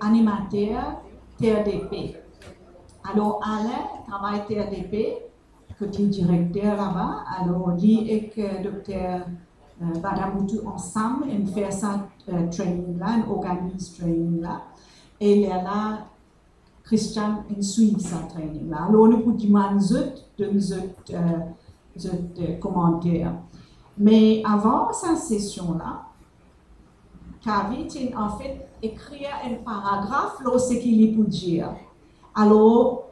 animateur TRDP. Alors, Alain travaille TRDP, côté directeur là-bas. Alors, lui et le docteur Badamutu ensemble, ils font ça training là, ils organisent training là. Et il y a là, Christian, il suit ça training là. Alors, nous pouvons demander de commentaires. Mais avant cette session-là, Kavi a en fait écrit un paragraphe là, ce qu'il peut dire. Alors,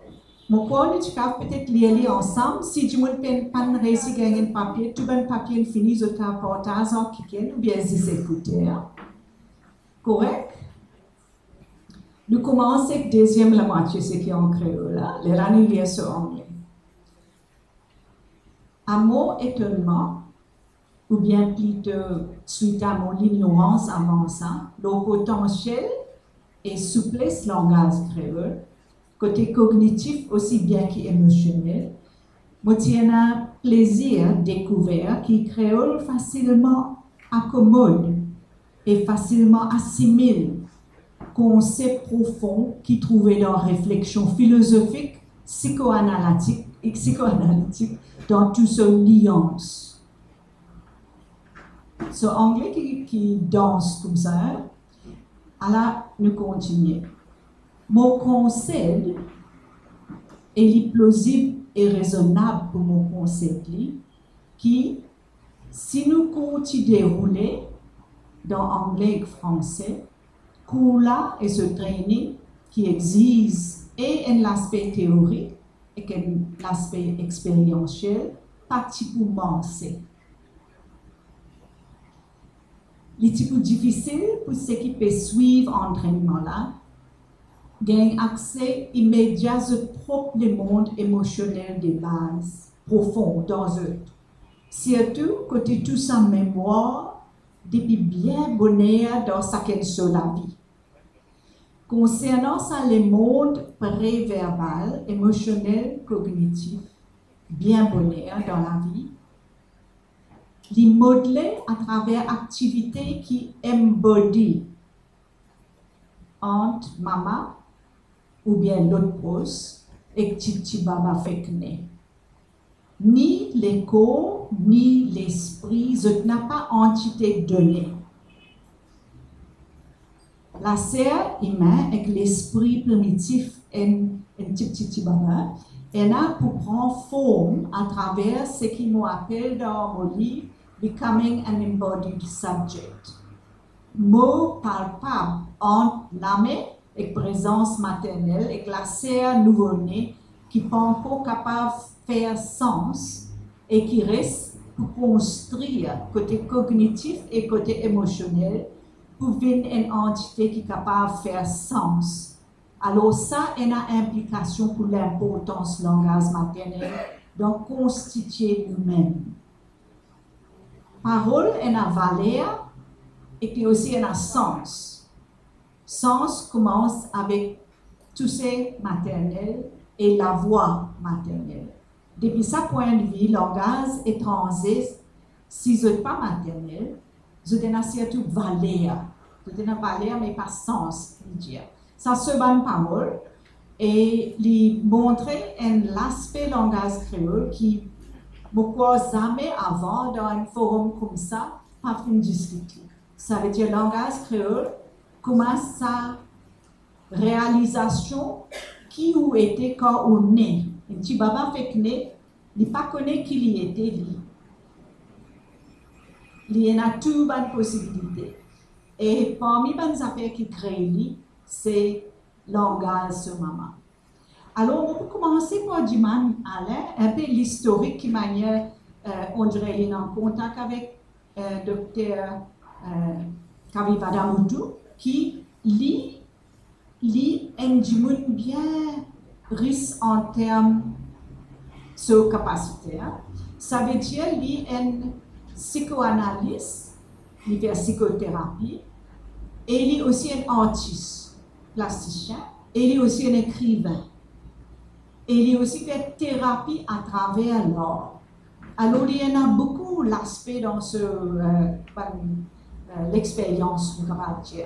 mon collègue, tu peux peut-être lire ensemble. Si tu ne peux pas réussir à gagner un papier, tu as un papier fini, je t'apporte un kicken ou bien des écouteurs. Correct? Nous commençons avec la deuxième la moitié, ce qui est en créole. Là. Là, nous lisons sur anglais. À mon étonnement, ou bien plutôt suite à mon ignorance avant ça, le potentiel et souplesse langage créole, côté cognitif aussi bien qu'émotionnel, moi j'ai un plaisir découvert qui créole facilement accommode et facilement assimile concepts profonds qui trouvaient dans réflexion philosophique, psychoanalytique dans toutes ses nuances. Ce anglais qui danse comme ça, alors nous continuons. Mon conseil est plausible et raisonnable pour mon concept qui, si nous continuons de dérouler dans anglais et français, cours là et ce training qui existe et un aspect théorique et un aspect expérientiel, particulièrement c'est. Les types difficiles pour ceux qui peuvent suivre l'entraînement là, gagnent accès immédiat au propre monde émotionnel de base, profond dans eux. Surtout côté tout sa mémoire, depuis bien bonheur dans chacune de la vie. Concernant ça, le monde préverbal, émotionnel, cognitif, bien bonheur dans la vie, les modeler à travers activités qui embody entre maman ou bien l'autre pose et titi baba fekne. Ni les corps, ni l'esprit, je n'ai pas entité donnée. La serre humaine et l'esprit primitif en titi baba, elle a pour prendre forme à travers ce qui nous appelle dans mon livre Becoming an Embodied Subject. Mot palpable entre l'âme et présence maternelle et la serre nouveau-née qui n'est pas encore capable de faire sens et qui reste pour construire côté cognitif et côté émotionnel pour venir une entité qui est capable de faire sens. Alors ça a une implication pour l'importance du langage maternel dans constituer nous-mêmes. Parole a une valeur et puis aussi un sens. Sens commence avec tout ces maternel et la voix maternelle. Depuis ce point de vue, langage étranger, si je n'ai pas maternel, je donne surtout valeur. Je donne valeur, mais pas sens, dire. Ça se bonne parole et lui montrer un aspect langage créole qui pourquoi jamais avant dans un forum comme ça, pas une discussion. Ça veut dire langage créole, comment sa réalisation qui ou était quand on est. Un petit baba fait que né, il ne pas connaît qui il était lui. Il y a toutes les possibilités. Et parmi les affaires qui créent, c'est langage sur maman. Alors, on peut commencer par dire, Alain, un peu l'historique qui manière, on dirait, il est en contact avec docteur Kavi Badamutu, qui lit un dimanche bien riche en termes de capacité. Ça veut dire qu'il est un psychoanalyste, il fait psychothérapie, et il est aussi un artiste plasticien, et il est aussi un écrivain. Et il a aussi fait thérapie à travers l'art. Alors, il y en a beaucoup l'aspect dans l'expérience, on va dire.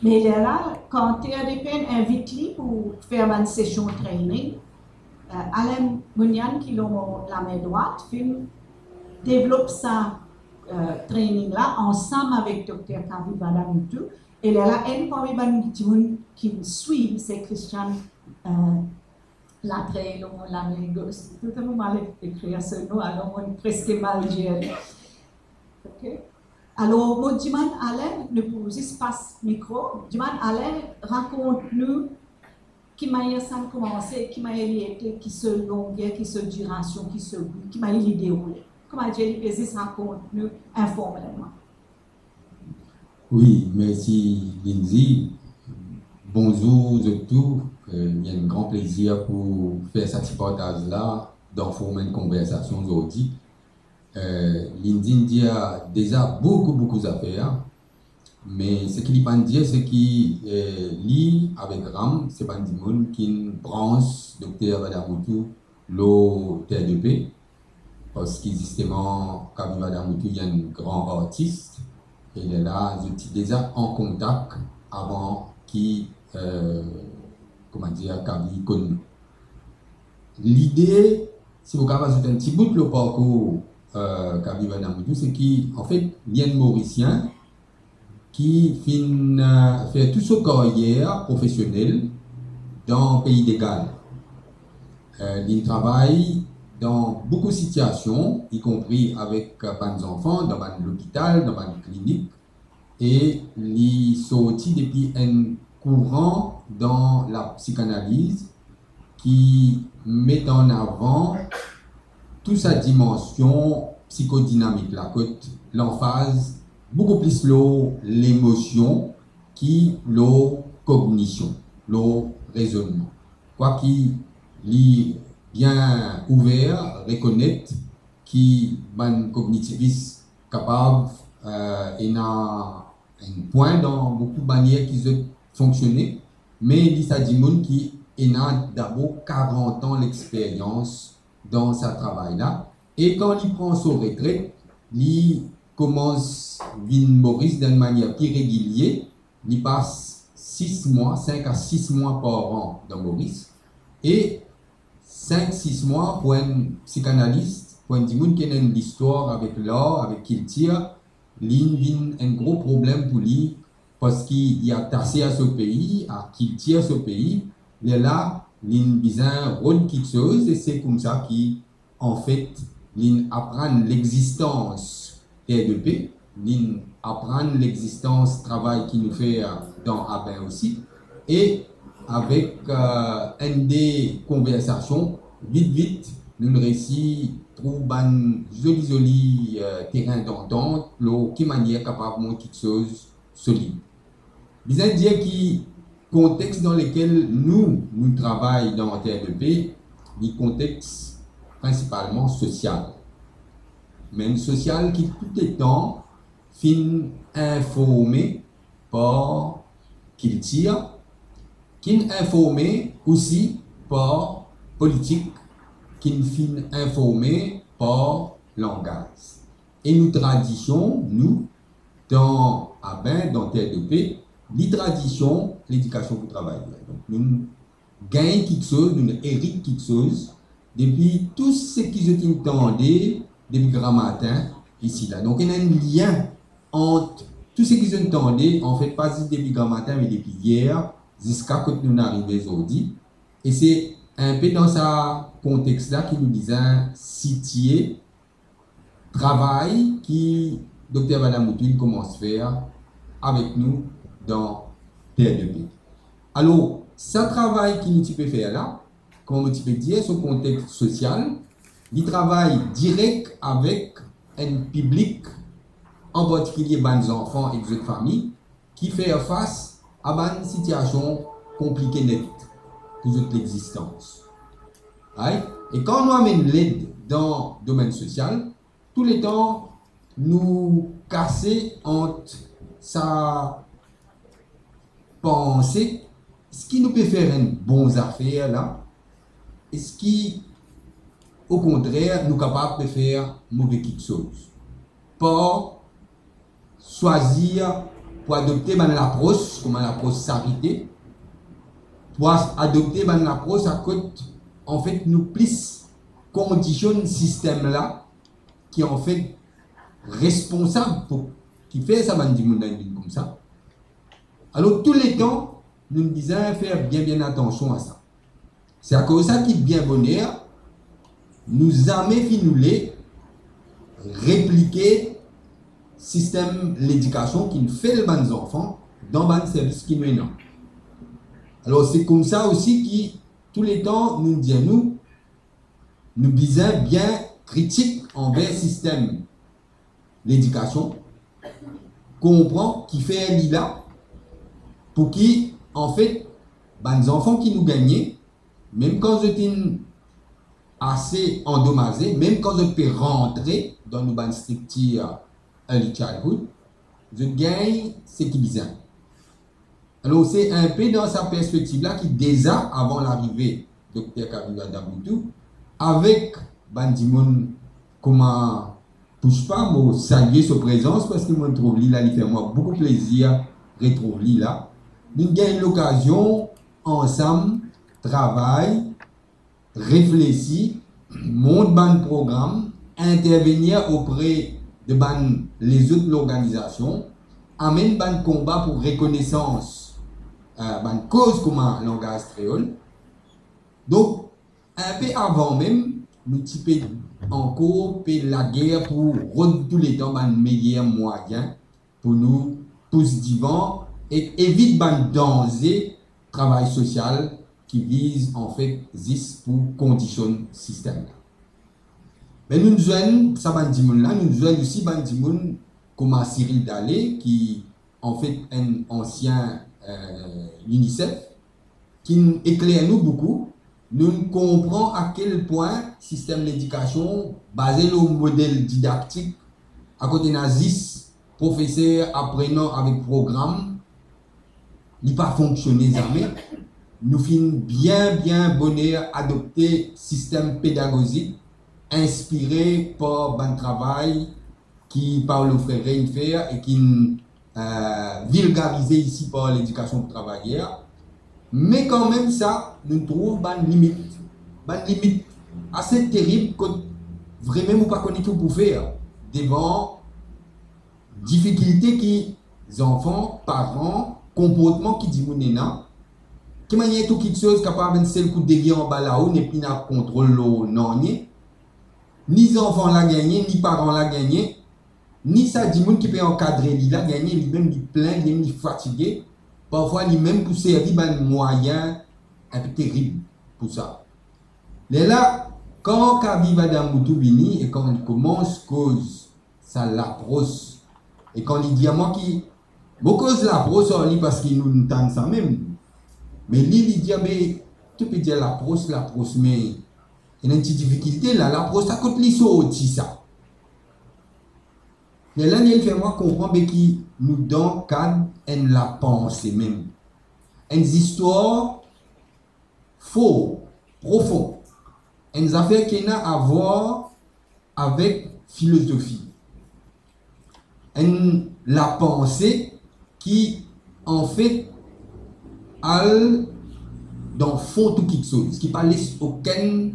Mais là, quand TADP invite pour faire une session de training, Alain Mounian, qui a la main droite, développe sa training là ensemble avec Dr. Kavi Badamutu. Et là, un parmi les qui me suit, c'est Christian Latré, tout le monde mal écrire ce nom, alors on presque mal géré. Okay. Alors, moi, Diman Alain, ne pose espace micro. Diman Alain, raconte-nous qui m'a commencé, qui m'a été, qui se longueur, qui se duration, qui m'a déroulé. Comment j'ai dit, raconte-nous informellement. Oui, merci Lindsay. Bonjour à tous. Il y a un grand plaisir pour faire ce partage-là, dans former une conversation aujourd'hui. Lindsay a déjà beaucoup d'affaires, mais ce qu'il va dire, c'est qu'il lit avec Ram, c'est pas du monde qui branche Dr. Badamutu, le TDP, parce que justement, Kavi Badamutu, il y a un grand artiste. Il est là, j'étais déjà en contact avant qu'il, Kavi connu. L'idée, si vous avez ajouté un petit bout de le parcours Kavi Badamutu, c'est qu'en fait, il y a un Mauricien qui fait toute sa carrière professionnelle dans le pays de Galles. Il travaille dans beaucoup de situations, y compris avec des enfants, dans l'hôpital, dans une clinique, et il sorti depuis un courant dans la psychanalyse qui met en avant toute sa dimension psychodynamique, l'emphase beaucoup plus l'émotion qui la cognition, le raisonnement. Quoi qu'il est bien ouvert, reconnaître qui est cognitiviste capable et a un point dans beaucoup de manières qui ont fonctionné, mais il y a des gens qui ont d'abord 40 ans d'expérience dans ce travail-là. Et quand il prend son retraite, il commence Vin Maurice d'une manière plus régulière. Il passe 5 à 6 mois par an dans Maurice. Et 5-6 mois pour un psychanalyste, pour un monde qui a une histoire avec l'art, avec qui il tire, il a un gros problème pour lui parce qu'il a tassé à ce pays, à qu'il tire ce pays. Il est là, il a besoin de quelque chose et c'est comme ça qu'en fait, il apprend l'existence TDP, il apprend l'existence travail qu'il nous fait dans Abin aussi. Et avec une des conversations, vite, nous réussissons à trouver un joli terrain d'entente, qui manière capable de quelque chose solide. Bien dire que contexte dans lequel nous travaillons dans TDP, le contexte principalement social. Mais un social qui tout le temps fin informé par qu'il tire, qui est informé aussi par politique, qui est informé par langage. Et nous traditions, nous, dans Abin, dans TDP, les traditions, l'éducation pour travail. Donc, nous gagnons quelque chose, nous héritons quelque chose, depuis tout ce qui se entendait depuis grand matin, ici, là. Donc, il y a un lien entre tout ce qui se entendait, en fait, pas depuis grand matin, mais depuis hier, jusqu'à ce que nous arrivions aujourd'hui. Et c'est un peu dans ce contexte-là qu'il nous disait situer travail qui Dr. Badamutu commence à faire avec nous dans TDP. Alors, ce travail qu'il nous peut faire là, comme tu peux dire, ce contexte social, il travaille direct avec un public, en particulier les enfants et les familles, qui font face à une situation compliquée nette pour l'existence. Et quand on amène l'aide dans le domaine social, tout le temps, nous casser entre sa pensée, ce qui nous peut faire une bonne affaire là, et ce qui, au contraire, nous capable de faire mauvais quelque chose. Pour choisir pour adopter l'approche, comme l'approche s'arrêter, pour adopter l'approche à côté, en fait, nous plus conditionne le système là, qui est en fait responsable pour qui fait ça, comme ça. Alors, tous les temps, nous nous disons faire bien attention à ça. C'est à cause de ça qu'il bien bonheur, nous amène nous les répliquer système l'éducation qui nous fait les enfants dans le service qui nous est. Alors, c'est comme ça aussi qui, tous les temps, nous disons, nous disons bien critique envers le système l'éducation, comprend qui fait l'ILA, pour qui, en fait, les enfants qui nous gagnent, même quand je suis assez endommagé, même quand je peux rentrer dans nos structures early childhood, je gagne ce qui est bien. Alors, c'est un peu dans sa perspective-là qui, déjà, avant l'arrivée de Dr. Kabiba Damoutou, avec Bandimoun, comment touche pas, moi, saluer sa présence parce que moi, je trouve là, il fait moi beaucoup plaisir de retrouver là. Nous gagnons l'occasion, ensemble, travail, réfléchir, monter ban programme, intervenir auprès de les autres organisations, amène ban combat pour reconnaissance, ban cause comme un langage créole. Donc, un peu avant même, nous typons encore la guerre pour rendre tous les temps ban meilleur moyen pour nous tous vivants et évite ban danger travail social qui vise en fait juste pour conditionner le système. Mais nous jouons ça bandimoun là, nous jouons aussi bandimoun comme Cyril Dalé qui en fait un ancien UNICEF qui éclaire nous beaucoup. Nous comprenons à quel point le système d'éducation basé sur le modèle didactique à côté nazis, professeurs apprenant avec programme, il n'a pas fonctionné jamais. Nous finissons bien bonheur adopter système pédagogique inspiré par un travail qui par le frère Reinfer et qui vulgarisé ici par l'éducation pour travailleurs. Mais quand même ça, nous trouvons une limite assez terrible que vraiment vous pas connaître tout pour faire devant difficultés qui les enfants, parents, comportement qui dit mon qui manière tout quelque chose capable de seul coup de dévier en bas là-haut n'est plus na contrôle non ni les enfants la gagner ni parents la gagner ni ça dit moun qui peut encadrer li la gagner lui même lui plein lui fatigué parfois lui même pour servir un moyen un peu terrible pour ça. Mais là quand Kabiba Damoutou bini et quand il commence cause ça l'approche et quand il dit à moi qui beaucoup l'approche parce qu'il nous entend ça même. Mais lui, il dit, mais tu peux dire l'approche, mais il y a une petite difficulté là, l'approche, ça coûte l'issue ça. Mais là, il fait moi comprendre qu'il nous donne cadre et la pensée même. Une histoire faux, profond. Une affaire qui n'a à voir avec philosophie. La pensée qui, en fait, dans le fond tout quelque chose, qui ne laisse aucun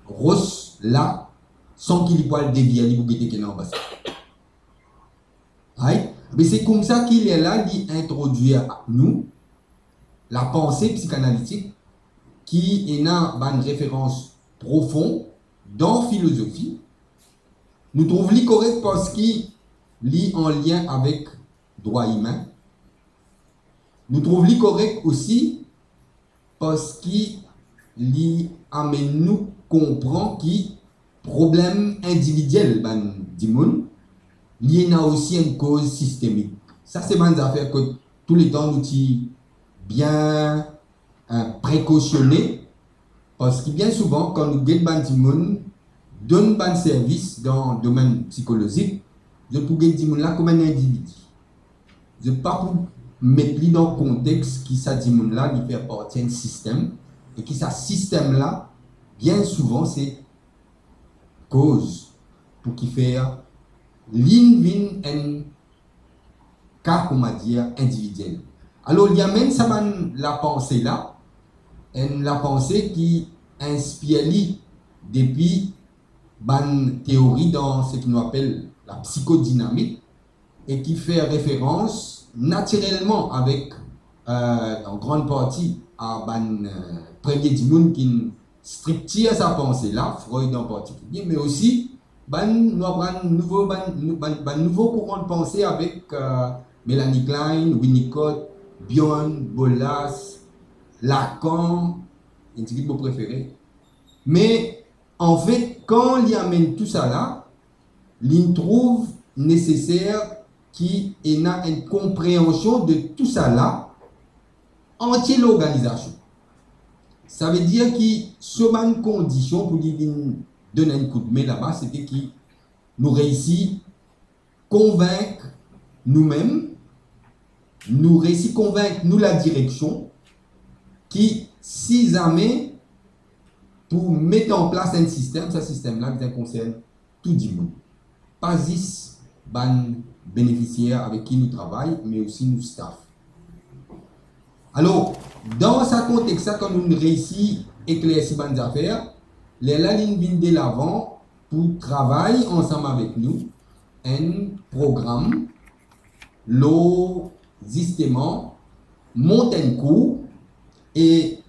roche là, sans qu'il y ait le dévier, il y a mais c'est comme ça qu'il est là, d'introduire à nous la pensée psychanalytique qui est une référence profonde dans la philosophie. Nous trouvons correct parce qu'il est en lien avec le droit humain. Nous trouvons correct aussi parce qu'il amène nous comprendre que problème individuel du monde, il y a aussi une cause systémique. Ça, c'est une affaire que tous les temps nous sommes bien précautionnés parce que bien souvent, quand nous gagnons du monde, donne un service dans le domaine psychologique, je peux gagner du monde là comme un individu. Je ne peux pas mettre dans le contexte qui ça dit là, il fait partie d'un système et qui ça système là, bien souvent c'est cause pour qui faire une cas, on va dire, individuel. Alors, il y a même ça, la pensée là, la pensée qui inspire depuis une théorie dans ce qu'on appelle la psychodynamique et qui fait référence naturellement avec, en grande partie, à premier du monde qui structure sa pensée là, Freud en particulier, mais aussi nous avons un nouveau courant de pensée avec Melanie Klein, Winnicott, Bion, Bolas, Lacan, un petit peu préféré. Mais en fait, quand il amène tout ça là, il trouve nécessaire qu'il y ait une compréhension de tout ça là entier l'organisation. Ça veut dire que ce une condition pour lui donner un coup de main là-bas, c'était qu'il nous réussit convaincre nous-mêmes, nous réussit convaincre nous la direction, qui si jamais pour mettre en place un système, ce système-là qui concerne tout le monde. Pas juste les bénéficiaires avec qui nous travaillons, mais aussi nos staff. Alors, dans ce contexte, quand nous réussissons à éclaircir les affaires, les lignes viennent de l'avant pour travailler ensemble avec nous un programme, justement, monte un cours et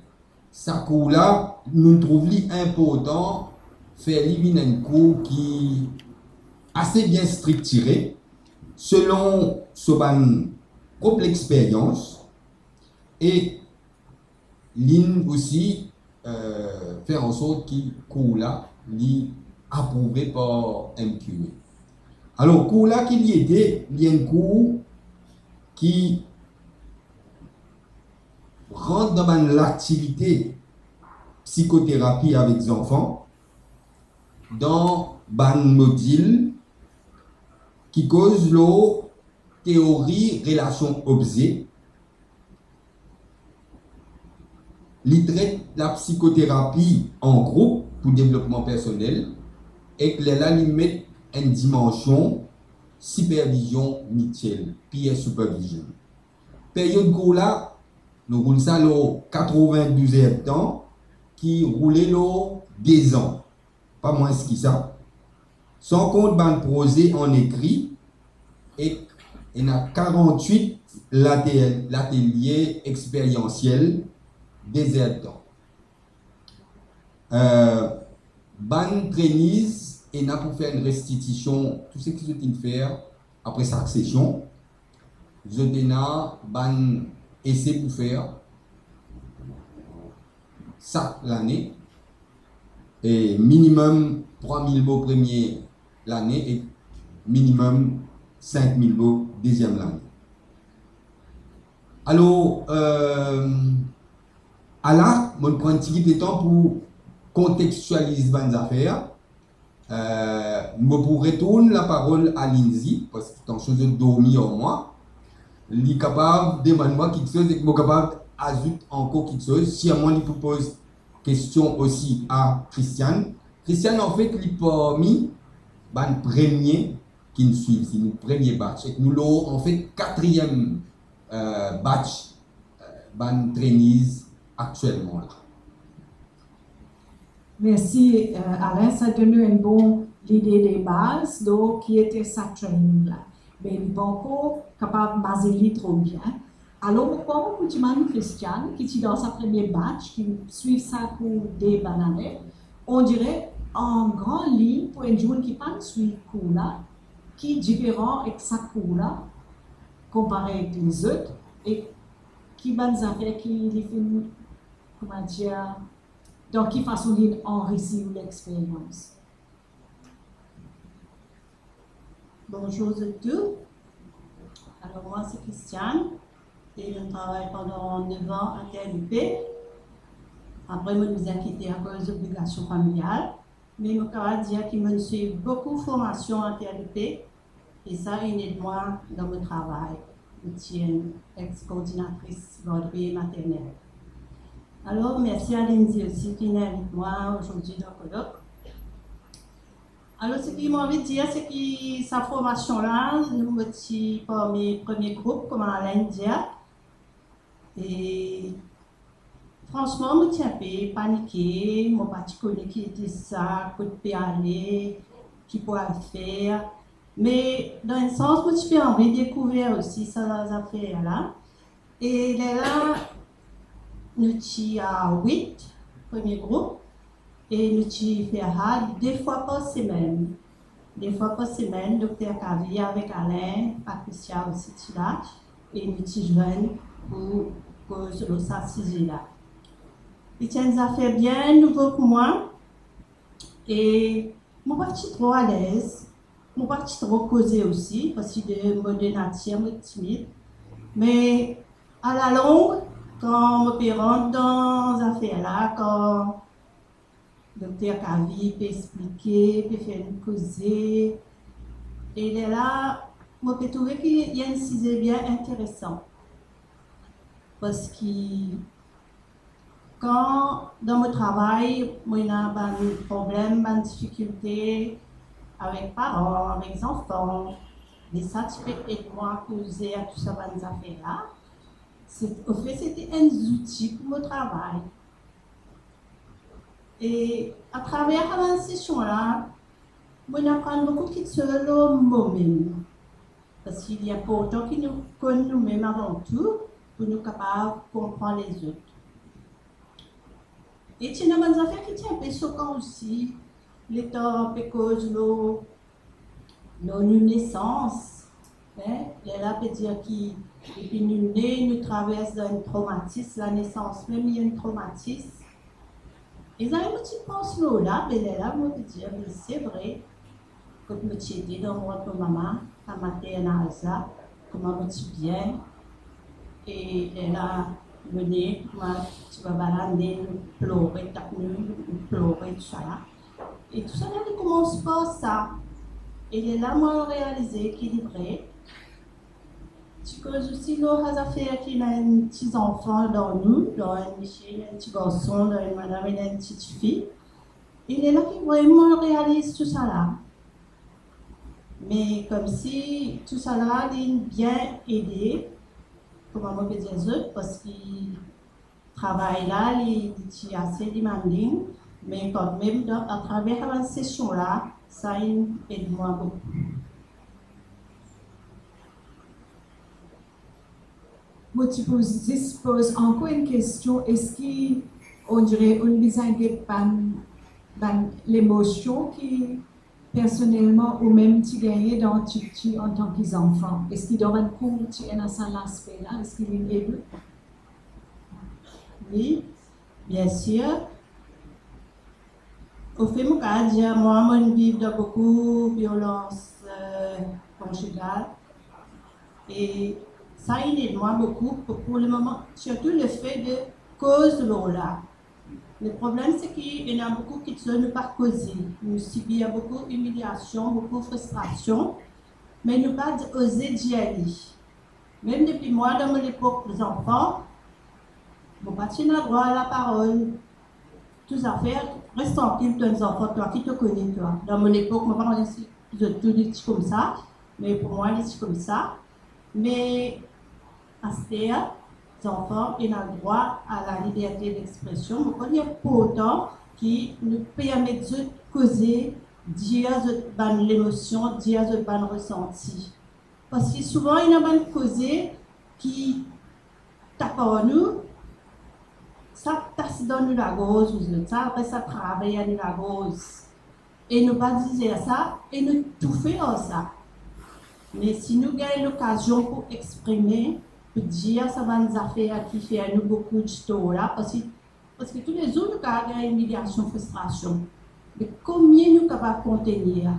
ce cours-là, nous trouvons important faire un cours qui est assez bien structuré selon ce propre expérience. Et l'IN aussi faire en sorte que le cours-là est approuvé par MQA. Alors, le cours-là qu'il y était, il y a un cours qui rentre dans l'activité psychothérapie avec les enfants, dans un module qui cause la théorie relation-objet. Il traite la psychothérapie en groupe pour développement personnel et que là, il met une dimension supervision mutuelle, peer supervision. Période cours là, nous roulons ça le 92 heures de temps qui roulait le 10 ans, pas moins que ça. Sans compte ban prosé en écrit et il y a 48 l'atelier expérientiel des heures de temps. Ban trainees et n'a pour faire une restitution tout ce qu'ils ont fait après chaque session. Je n'ai ban essai pour faire ça l'année et minimum 3000 mots premier l'année et minimum 5000 mots deuxième l'année. Alors, là, je prends un petit peu de temps pour contextualiser les affaires. Je pourrais retourner la parole à Lindsay, parce que c'est une chose de dormir en moi. Il est capable de demander moi quelque chose et je suis capable d'ajouter encore quelque chose. Si à moi, il propose question aussi à Christiane. Christiane, en fait, il est parmi les premiers qui nous suivent, c'est notre premier batch. Et nous avons en fait quatrième batch de trainees actuellement là. Merci Alain, ça a donné une bonne idée des bases donc qui était sa training là. Mais il n'est pas encore capable de baser trop bien. Alors, pourquoi vous demandez Christiane, qui est dans sa première batch, qui suit ça pour des bananes, on dirait en grande ligne pour un jeune qui ne suit le cours là, qui est différent avec sa cours là, comparé avec les autres, et qui va nous faire qui les fait, comment dire, dans quelle façon il enrichit l'expérience. Bonjour à tous. Alors moi c'est Christiane et je travaille pendant 9 ans à TLP. Après je me suis quitté à cause d'obligations familiales. Mais je peux dire qu'il me suit beaucoup de formations à TLP et ça aide-moi dans mon travail. Je suis ex-coordinatrice garderie maternelle. Alors merci à Lindsay aussi qui est avec moi aujourd'hui dans le colloque. Alors, ce qu'ils m'ont envie de dire, c'est que sa formation-là, nous étions parmi les premiers groupes, comme à l'India. Et franchement, je suis un peu paniqué. Je ne sais pas qui était ça, qui peut aller, qui pourrait le faire. Mais dans un sens, je suis envie de découvrir aussi ces affaires-là. Et là, nous sommes à 8, premier groupe. Et nous faisons 2 fois par semaine. 2 fois par semaine, Dr. Kavi avec Alain, Patricia aussi là. Et nous jouons pour ça sujet-là. Etienne, ça fait bien nouveau pour moi. Et je ne suis pas trop à l'aise. Je ne suis pas trop causée aussi, parce que je suis nature, je suis timide. Mais à la longue, quand je rentre dans ces affaires-là, quand Dr. Kavi peut expliquer, peut faire une causer. Et là, je peux trouver qu'il y a un sujet bien intéressant. Parce que quand dans mon travail, moi, j'ai des problèmes, des difficultés avec parents, avec les enfants, et ça, tu peux aider moi à causer à tout ça, ces affaires-là. Au fait, c'était un outil pour mon travail. Et à travers la session-là, on apprend beaucoup de choses nous-mêmes. Parce qu'il est important que nous connaissions nous-mêmes avant tout pour nous capables de comprendre les autres. Et il y a des affaires qui sont un peu choquantes aussi. L'état peut causer nos naissances. Là, peut dire que depuis nous nés, nous traversons un traumatisme, la naissance même, il y a un traumatisme. Et ça, je pense là, mais là, je peux dire, c'est vrai, quand je suis aidé dans votre maman, à maternelle, comment je suis bien. Et elle a venu, tu vas balader, pleurer, pleurer, tout ça. Et tout ça, ne commence pas ça. Et là, moi, j'ai réalisé qu'il est vrai. Tu causes aussi l'autre affaire qu'il a un petit enfant dans nous, dans un Michel, un petit garçon, dans une madame et une petite fille. Il est là qui vraiment réalise tout ça là. Mais comme si tout ça là, il est bien aidé, comment on peut dire ça, parce qu'il travaille là, il est assez demanding, mais quand même, à travers la session là, ça aide moi beaucoup. Moi, tu poses encore une question. Est-ce qu'on dirait, on distingue l'émotion qui, personnellement, ou même tu gagnes dans tu en tant qu'enfant? Est-ce qu'il doit être cool, tu es dans cet aspect-là? Est-ce qu'il est able? Oui, bien sûr. Au fait, moi, je vis dans beaucoup de violence conjugale. Et ça aide moi beaucoup pour le moment, surtout le fait de cause là. Le problème, c'est qu'il y en a beaucoup qui ne sont pas causés. Nous subissons beaucoup d'humiliation, beaucoup de frustration, mais nous pas oser d'y aller. Même depuis moi, dans mon époque des enfants, je n'ai pas le droit à la parole. Toutes affaires, reste tranquille, toi, les enfants, toi qui te connais, toi. Dans mon époque, mes parents disaient tout dit comme ça, mais pour moi, ils disent comme ça. Mais à ce stade, les enfants ont le droit à la liberté d'expression. Mais il y a pourtant qui nous permettent de causer, dire l'émotion, dire le ressenti. Parce que souvent, il y a des causes qui tapent en nous, ça tasse dans nous la gauche, ça après ça travaille à nous la gauche. Et nous pas dire ça, et nous tout faire ça. Mais si nous gagnons l'occasion pour exprimer, pour dire ça va nous affaires qui fait à nous beaucoup de choses là, parce que tous les jours nous avons une humiliation, frustration. Mais combien nous sommes capables de contenir?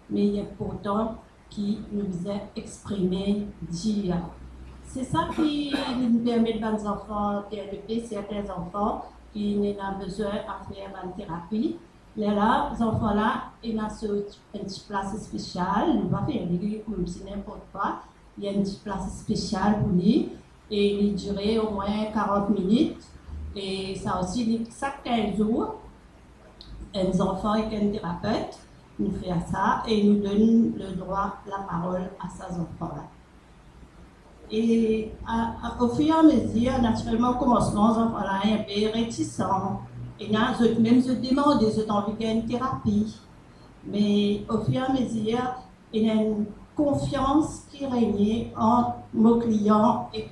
Mais il y a pourtant qui nous a exprimé, dire. C'est ça qui nous permet de nos enfants TLP, certains enfants qui n'ont pas besoin de faire une thérapie. Là, les enfants-là, ils ont une petite place spéciale, ils ne vont pas faire comme si n'importe quoi. Il y a une petite place spéciale pour lui et il durait au moins 40 minutes. Et ça aussi, chaque 15 jours, un enfant avec un thérapeute nous fait ça et nous donne le droit, la parole à ces enfants-là. Et au fur et à mesure, naturellement, au commencement, les enfants-là sont un peu réticents. Et là, même se demandent, ils ont envie de faire une thérapie. Mais au fur et à mesure, il y a une confiance qui règne entre mon client et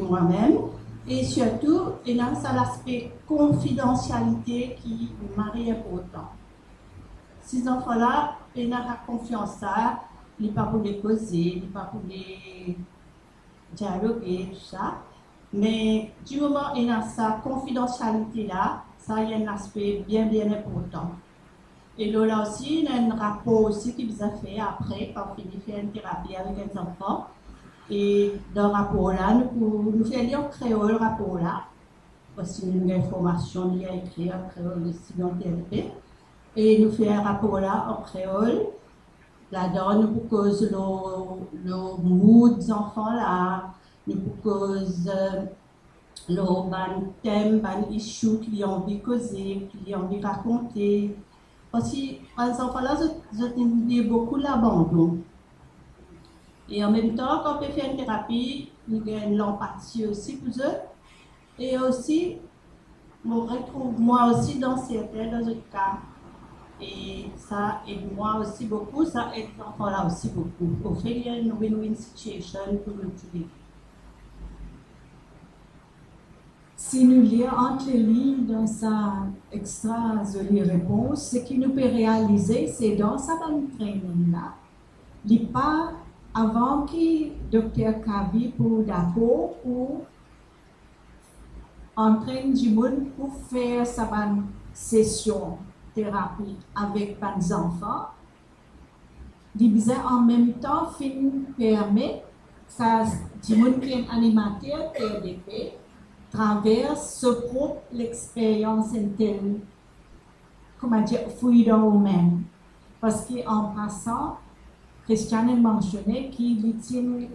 moi-même. Et surtout, il y a l'aspect confidentialité qui m'est important. Ces enfants-là, ils n'ont pas confiance à, ils ne pas pour les causer, ils ne pas pour les dialoguer, tout ça. Mais du moment où il y a sa confidentialité-là, ça y a un aspect bien important. Et là aussi, il y a un rapport aussi qui vous a fait après, quand on finit de faire une thérapie avec les enfants. Et dans le rapport-là, nous faisons lire en créole le rapport-là, parce que nous avons une information liée à écrire en créole ici dans le TLP. Et nous faisons un rapport-là en créole. Là-dedans, nous proposons le mood des enfants-là, nous proposons le thème, le issue qu'ils ont envie de causer, qu'ils ont envie de raconter. Parce que les enfants-là, ils ont beaucoup l'abandon. Et en même temps, quand on peut faire une thérapie, nous gagnons l'empathie aussi pour eux. Et aussi, je retrouve moi aussi dans certains cas. Et ça aide moi aussi beaucoup, ça aide les enfants-là aussi beaucoup. Au fait, il y a une win-win situation pour nous tous les deux. Si nous lisons entre les lignes dans sa extra jolie réponse, ce qui nous peut réaliser, c'est dans sa bonne training-là, il n'y a pas avant que Dr. Kavi pour d'accord pour entraîner du monde pour faire sa bonne session thérapie avec les enfants, il en même temps permet ça du monde qui est animateur TDP traverse ce propre l'expérience interne, comment dire, freedom humaine. Parce qu'en passant, Christiane a mentionné qu'il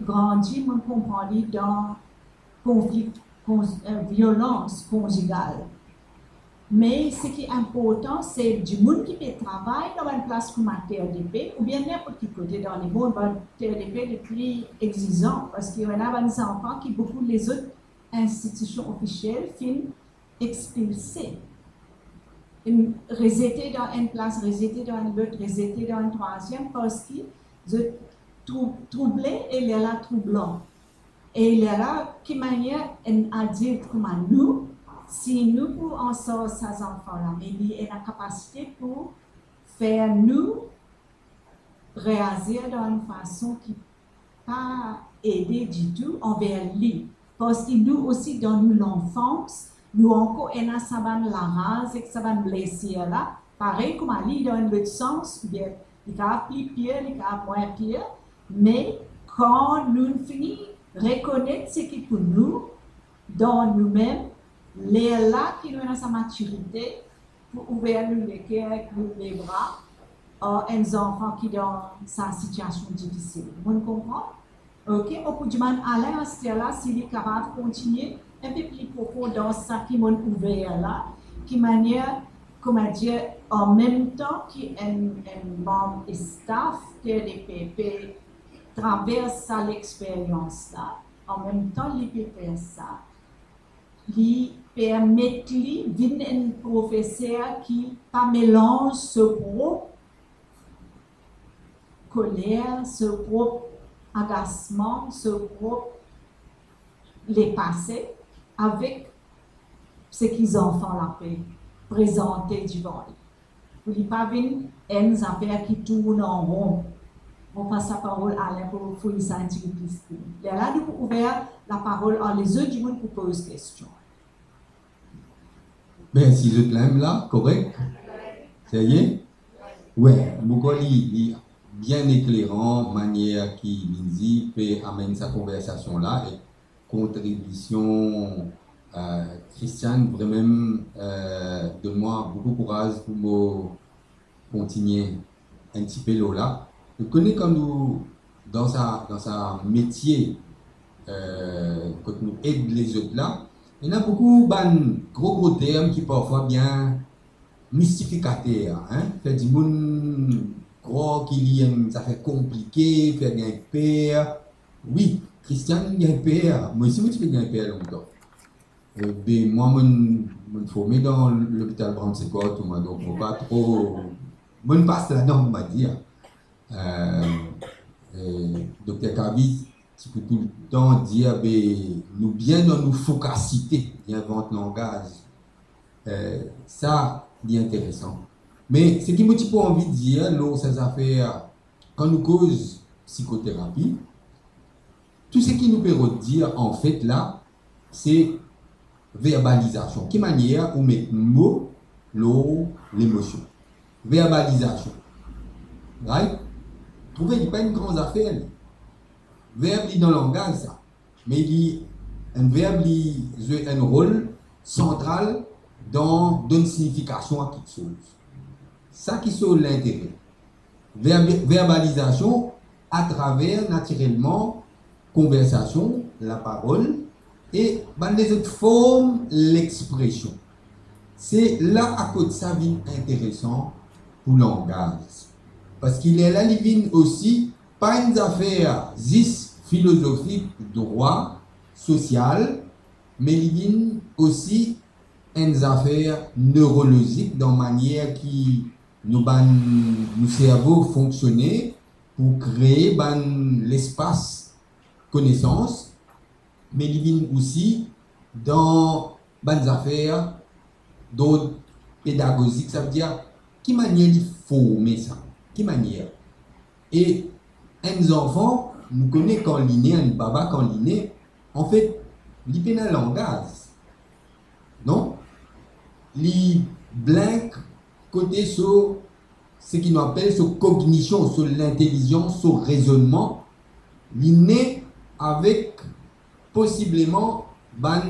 grandit, mon comprendre dans conflit, violence conjugale. Mais ce qui est important, c'est du monde qui peut travailler dans une place comme un TRDP ou bien n'importe quel côté dans le monde, un TRDP est plus exigeant parce qu'il y en a des enfants qui, beaucoup les autres institutions officielles, finissent expulsés. Rejetés dans une place, rejetés dans une autre, rejetés dans une troisième parce qu'ils sont troublés et il est là troublant. Et il est là, qui manière un adulte comme nous, si nous pouvons en sortir ces enfants-là, mais il a la capacité pour faire nous réagir dans une façon qui pas aider du tout envers lui. Parce que nous aussi, dans l'enfance, nous encore, on a ça la rase et ça va blessure là. Pareil comme Ali dans l'autre sens, bien, il y a plus pire, il y a moins pire. Mais quand nous finissons reconnaître ce qui est pour nous, dans nous-mêmes, les là qui nous ont sa maturité pour ouvrir les cœurs, les bras à un enfant qui est dans sa situation difficile. Vous comprenez? Ok, au bout du moment, Alain là, s'il est capable de continuer un peu plus profond dans ça qui m'a ouvert là, qui manière, comment dire, en même temps qu'un membre et staff de l'EPP traverse l'expérience là, en même temps, il peut faire ça. Il permet de venir un professeur qui pas mélange ce propre colère, ce propre agacement, ce propre les passés avec ce qu'ils ont fait la paix, présenté du vol. Vous ne pas venir une affaire qui tourne en rond. On passe la parole à Alain pour fouiller ça un petit peu plus. Là, nous pouvons ouvrir la parole à les autres du monde pour poser des questions. Ben, si je l'aime là, correct? Ça y est? Ouais, il est bien éclairant, manière qui dit, peut amener sa conversation là, et contribution, Christiane, vraiment, donne-moi beaucoup de courage pour me continuer un petit peu là. Je connais comme nous, dans sa métier, quand nous aidons les autres là, il y a beaucoup de gros termes qui parfois bien mystificateur, hein, fait du monde croire qu'il y a ça fait compliqué, faire un père. Oui, Christian, il y a un père. Moi aussi, je fais un père longtemps. Ben, moi, je me formé dans l'hôpital Brand-Sécot, donc je ne pas trop. Je ne passe là-dedans, on va dire. Docteur Kavi, tu peux tout le temps dire, ben, nous bien dans nos focacité, il invente langage. Ça, c'est intéressant. Mais ce qui m'a pas envie de dire, là, ces affaires, quand nous cause psychothérapie, tout ce qui nous permet de dire, en fait, là, c'est verbalisation. Quelle manière on met mot, l'eau, l'émotion. Verbalisation. Right? Trouvez qu'il n'y a pas une grande affaire. Verbe dans le langage, ça. Mais un verbe joue un rôle central dans une signification à quelque chose. Ça qui sont l'intérêt. Verbalisation à travers, naturellement, conversation, la parole, et dans les autres formes, l'expression. C'est là à côté de ça vie intéressant pour le langage. Parce qu'il est là, il vient aussi, pas une affaire philosophique, droit, social, mais il vient aussi une affaire neurologique dans la manière qui nos cerveaux fonctionner pour créer l'espace connaissance, mais il vient aussi dans des affaires d'ordre pédagogique, ça veut dire qui manière il former ça, qui manière. Et un enfant, nous connaissons quand il est, un baba quand il est, en fait, il peut un langage, non? Il blanc côté sur ce qu'on appelle sur cognition, sur l'intelligence, sur raisonnement, il naît avec possiblement un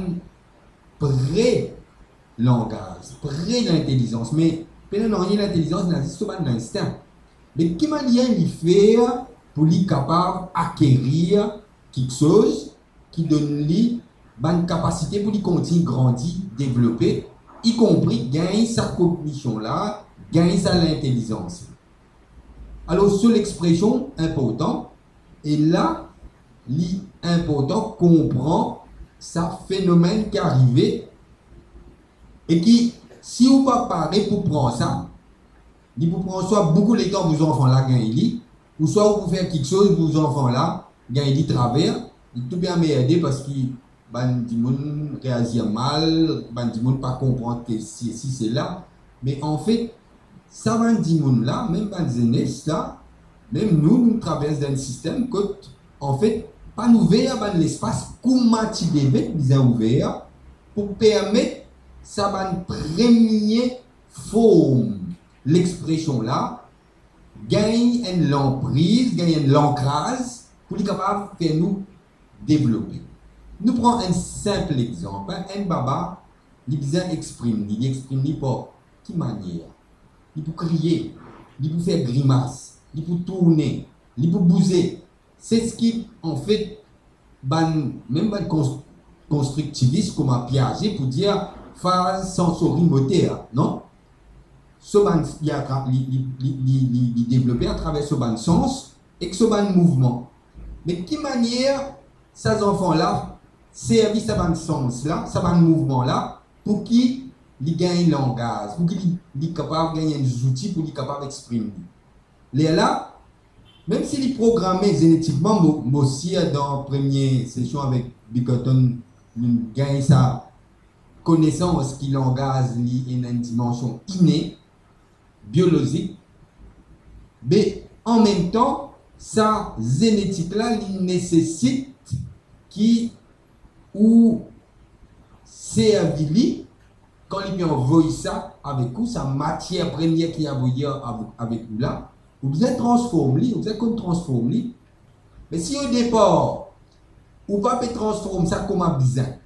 pré-langage, pré-l'intelligence. Mais pendant rien l'intelligence, c'est un instinct. Mais quelle manière il fait pour lui capable d'acquérir quelque chose qui donne lui une capacité pour lui continuer grandir, développer, y compris gagner sa cognition là, gagner sa l'intelligence. Alors sur l'expression important, et là, l'important comprend ce phénomène qui est arrivé et qui, si vous ne pas parler pour prendre ça, il vous prend soit beaucoup de temps vos enfants là gagnent, ou soit vous faire quelque chose vos enfants là gagnent travers, il tout bien m'aider parce qu'il du monde réagit mal, du monde pas comprendre que si c'est là, mais en fait ça va du monde là, même dans les jeunesse là, même nous traversons un système que en fait pas nous ouvrir l'espace comment tu devais bien ouvert pour permettre ça va une première forme l'expression là gagne une l'emprise, gagne l'ancrage pour être capable de faire nous développer. Nous prenons un simple exemple. Un baba, il exprime par quelle manière? Il peut crier, il peut faire grimace, il peut tourner, il peut bouger. C'est ce qui, en fait, même un constructiviste comme un Piaget pour dire phase sensorimoteur, non? Il développé à travers ce ban sens et ce ban mouvement. Mais de quelle manière ces enfants-là servent ce ban sens-là, ce ban mouvement-là, pour qu'ils gagnent le langage, pour qu'ils soient capables de gagner des outils pour qu'ils soient capables d'exprimer. Là, même s'il est programmé génétiquement, moi aussi, dans la première session avec Bickerton, nous gagnons sa connaissance qui langage une dimension innée, biologique, mais en même temps, sa génétique-là, il nécessite qui ou servili quand il envoie ça avec vous, sa matière première qui a envoyé avec vous là, vous êtes transformé, vous êtes comme transformé. Mais si au départ, vous ne pouvez pas transformer ça comme un bizarre,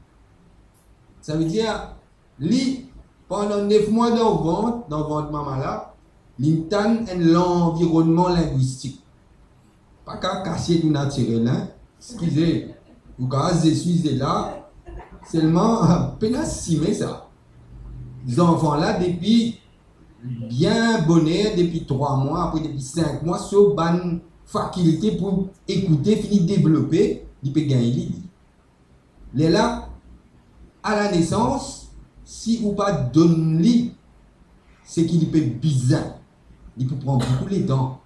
ça veut dire, pendant 9 mois dans le ventre maman là, l'interne l'environnement linguistique. Pas qu'à cacher du naturel, hein. Excusez, vous je suis là, seulement, pénassimer ça. Les enfants là, depuis bien bonheur depuis 3 mois, après depuis 5 mois, sur bonne faculté pour écouter, finir développer, il peut gagner l'idée. Les là, à la naissance, si ou pas donne-lui, c'est qu'il peut bizarre. Il peut prendre beaucoup de temps.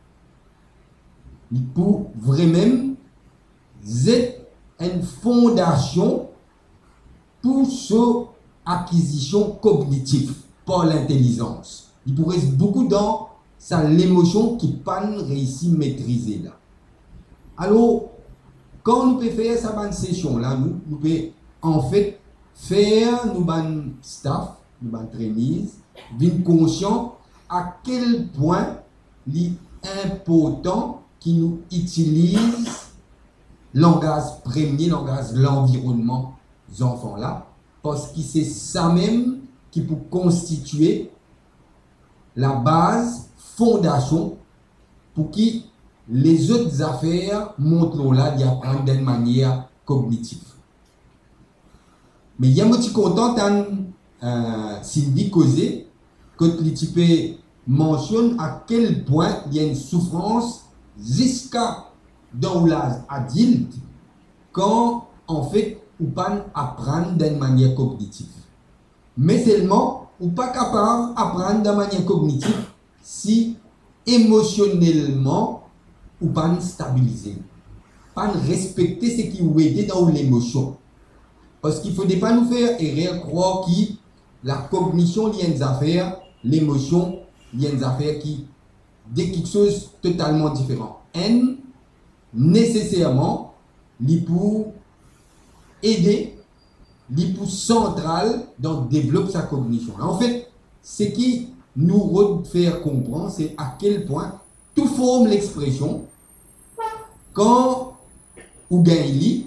Il peut vraiment être une fondation pour son acquisition cognitive par l'intelligence. Il pourrait être beaucoup dans l'émotion qui pas réussi à maîtriser là. Alors, quand nous pouvons faire cette session là, nous pouvons en fait faire nous staff, nous trainees, être conscient à quel point il est important qu'ils nous utilisent langage premier, langage de l'environnement des enfants là, parce que c'est ça même qui peut constituer la base, fondation pour que les autres affaires montrent là d'y apprendre d'une manière cognitive. Mais il y a un petit content Cindy causé quand l'ITP mentionne à quel point il y a une souffrance jusqu'à dans l'âge adulte quand en fait ou pas apprendre d'une manière cognitive. Mais seulement ou pas capable d'apprendre d'une manière cognitive si émotionnellement ou pas stabilisé, pas respecter ce qui est aidé dans l'émotion. Parce qu'il ne faut pas nous faire erreur croire que la cognition il y a une affaire, l'émotion il y a une affaire qui est quelque chose de totalement différent. N nécessairement il pour aider, il pour central dans développer sa cognition. En fait, ce qui nous faire comprendre, c'est à quel point tout forme l'expression quand ou gagne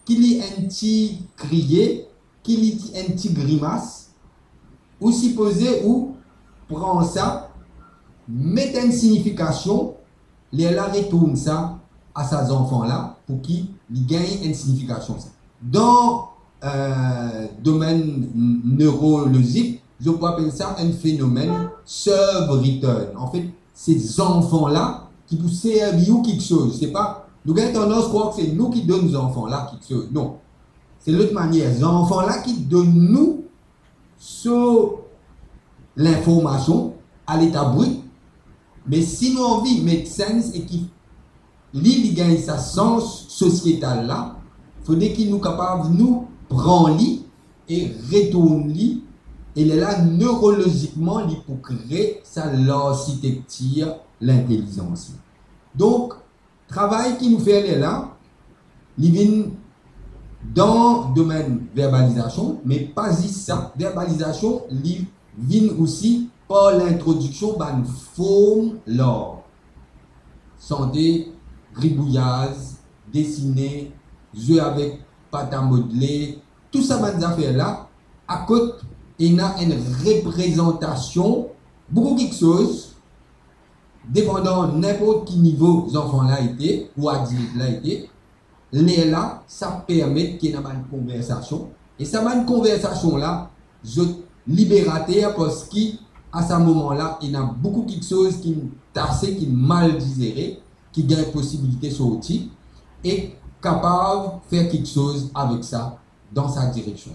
qu'il y a un petit crier, qu'il y a un petit grimace, ou supposer ou prend ça, met une signification, les là retourne ça à ses enfants là pour qu'ils gagnent une signification. Dans domaine neurologique, je peux appeler ça un phénomène sub-return. En fait, ces enfants-là qui vous servent ou quelque chose. C'est pas, nous avons tendance à croire que c'est nous qui donnons aux enfants-là quelque chose. Non. C'est l'autre manière. Les enfants-là qui donnent nous sur l'information à l'état brut. Mais si nous avons envie de mettre sens et qui lui gagne sa sens sociétal là, il faudrait qu'il nous capable de nous prendre lui et retourner lui. Et là, neurologiquement, il pour créer sa l'architecture, l'intelligence. Donc, le travail qui nous fait là, il vient dans le domaine verbalisation, mais pas juste ça. Verbalisation, il vient aussi par l'introduction d'une forme l'or. Santé, gribouillage, dessiner, jeu avec pâte à modeler, tout ça, ces affaires-là, à côté, il y a une représentation, beaucoup quelque chose, dépendant n'importe quel niveau les enfants là été ou adultes là été, là, ça permet qu'il y ait une conversation. Et ça une conversation là, je libérateur parce qu'à ce moment-là, il y a beaucoup quelque chose qui est tassé, qui est mal digéré, qui gagne possibilité de sortir et capable de faire quelque chose avec ça dans sa direction.